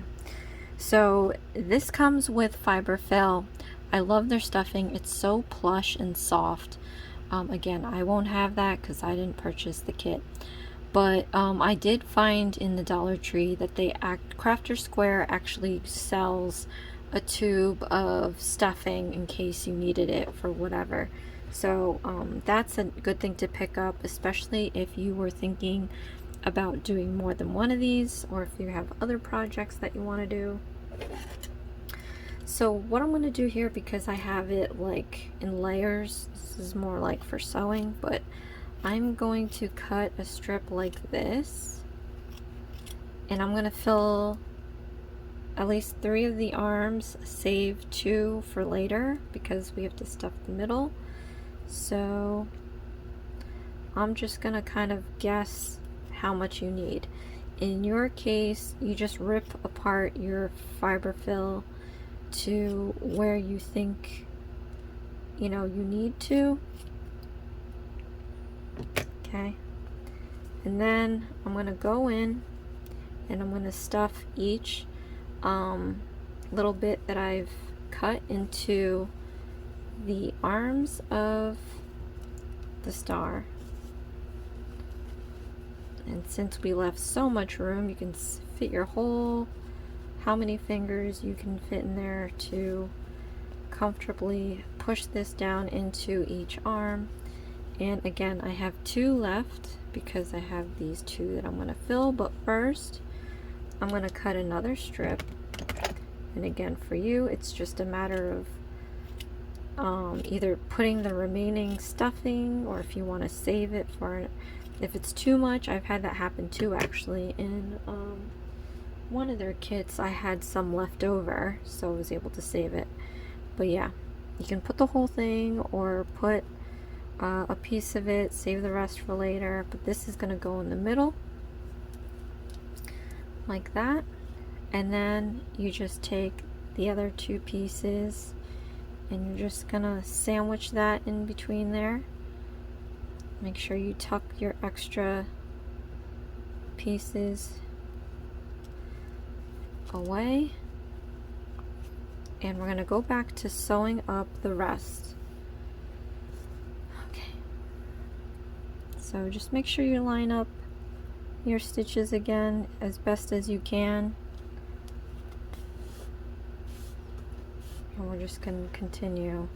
so this comes with fiber fill. I love their stuffing. It's so plush and soft. Again, I won't have that because I didn't purchase the kit. But I did find in the Dollar Tree that Crafter Square actually sells a tube of stuffing in case you needed it for whatever. So that's a good thing to pick up, especially if you were thinking about doing more than one of these, or if you have other projects that you want to do. So what I'm going to do here, because I have it like in layers, this is more like for sewing, but I'm going to cut a strip like this, and I'm going to fill at least 3 of the arms, save 2 for later because we have to stuff the middle. So I'm just going to kind of guess how much you need. In your case, you just rip apart your fiber fill to where you think you need to. Okay, and then I'm going to go in and I'm going to stuff each little bit that I've cut into the arms of the star. And since we left so much room, you can fit your whole, how many fingers you can fit in there to comfortably push this down into each arm. And again, I have 2 left because I have these 2 that I'm going to fill, but first I'm going to cut another strip. And again, for you, it's just a matter of either putting the remaining stuffing, or if you want to save it for If it's too much, I've had that happen too actually. In one of their kits I had some left over, so I was able to save it. But yeah, you can put the whole thing or put a piece of it, save the rest for later, but this is going to go in the middle like that, and then you just take the other two pieces and you're just gonna sandwich that in between there. Make sure you tuck your extra pieces away, and we're gonna go back to sewing up the rest. Okay, so just make sure you line up your stitches again as best as you can, and we're just going to continue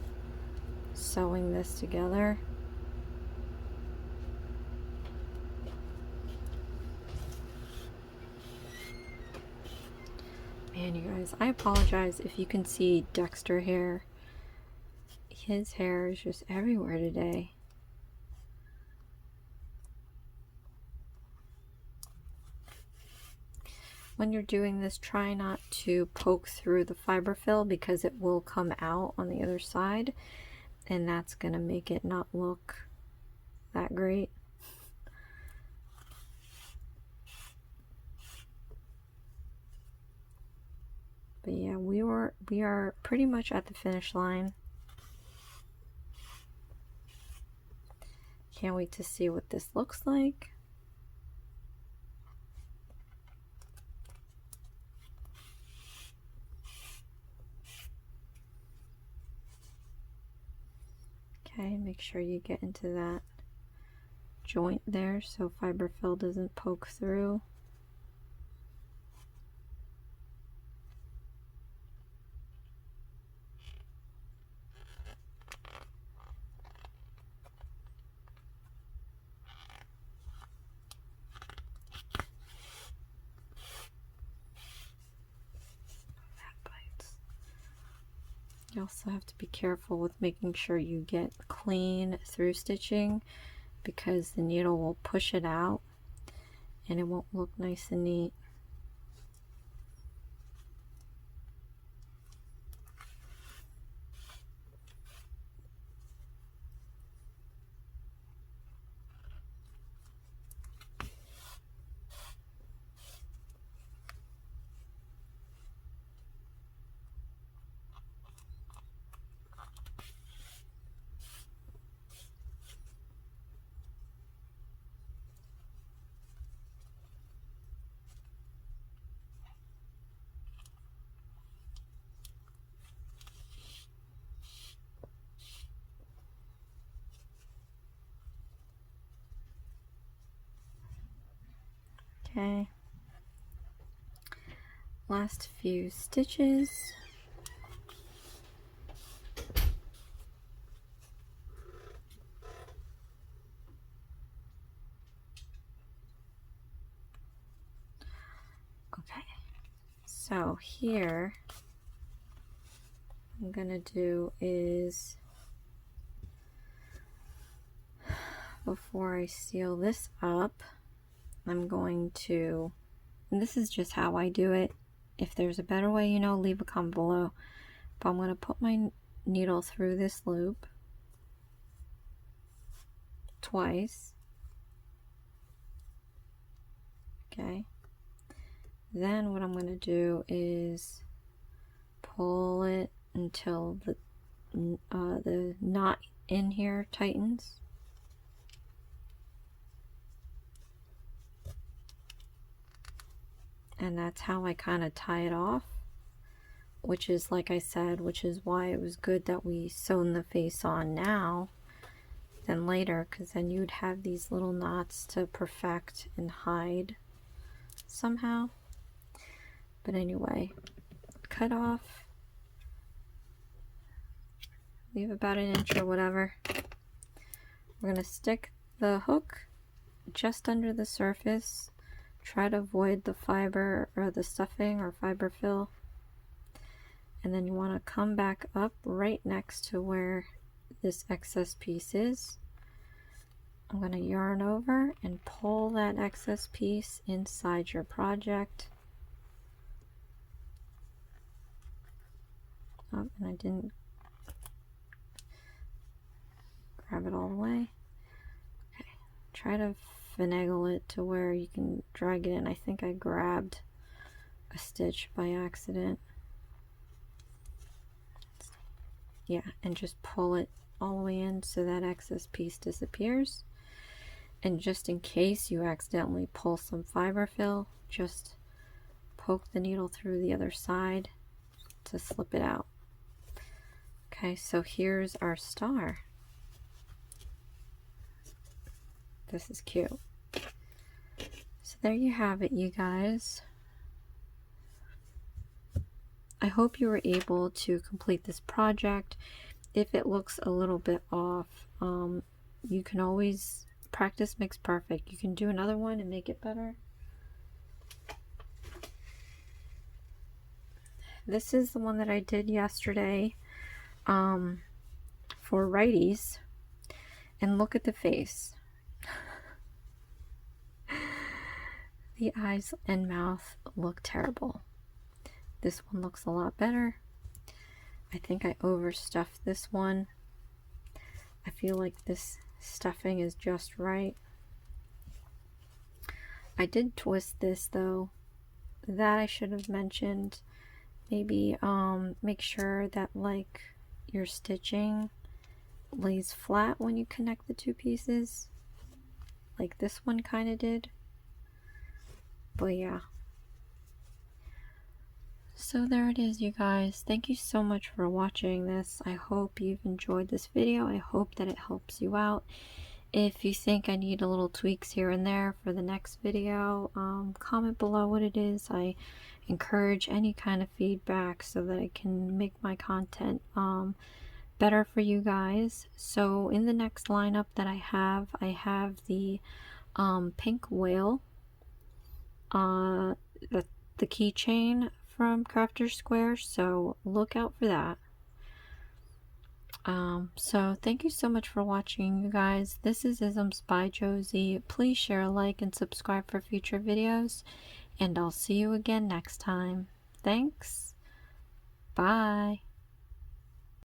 sewing this together. Man, you guys, I apologize if you can see Dexter here. His hair is just everywhere today. When you're doing this, try not to poke through the fiber fill because it will come out on the other side, and that's going to make it not look that great. But yeah, we are pretty much at the finish line. Can't wait to see what this looks like. Okay, make sure you get into that joint there so fiber fill doesn't poke through. You also have to be careful with making sure you get clean through stitching because the needle will push it out and it won't look nice and neat. Okay, last few stitches. Okay, so here what I'm gonna do is, before I seal this up, I'm going to, and this is just how I do it. If there's a better way, you know, leave a comment below. But I'm going to put my needle through this loop twice. Okay. Then what I'm going to do is pull it until the knot in here tightens. And that's how I kind of tie it off, which is, like I said, which is why it was good that we sewn the face on now than later, because then you'd have these little knots to perfect and hide somehow. But anyway, cut off, leave about an inch or whatever. We're going to stick the hook just under the surface. Try to avoid the fiber or the stuffing or fiber fill. And then you want to come back up right next to where this excess piece is. I'm going to yarn over and pull that excess piece inside your project. Oh, and I didn't grab it all the way. Okay, try to finagle it to where you can drag it in. I think I grabbed a stitch by accident. Yeah, and just pull it all the way in so that excess piece disappears. And just in case you accidentally pull some fiber fill, just poke the needle through the other side to slip it out. Okay, so here's our star. This is cute. So there you have it, you guys. I hope you were able to complete this project. If it looks a little bit off, you can always practice makes perfect. You can do another one and make it better. This is the one that I did yesterday for righties, and look at the face. The eyes and mouth look terrible. This one looks a lot better. I think I overstuffed this one. I feel like this stuffing is just right. I did twist this though. That I should have mentioned. Maybe make sure that like your stitching lays flat when you connect the two pieces, like this one kind of did. But yeah, so there it is, you guys. Thank you so much for watching this. I hope you've enjoyed this video. I hope that it helps you out. If you think I need a little tweaks here and there for the next video, comment below what it is. I encourage any kind of feedback so that I can make my content better for you guys. So in the next lineup that I have the pink whale, the keychain from Crafter Square, so look out for that. So thank you so much for watching, you guys. This is Isms by Josie. Please share, like, and subscribe for future videos, and I'll see you again next time. Thanks. Bye.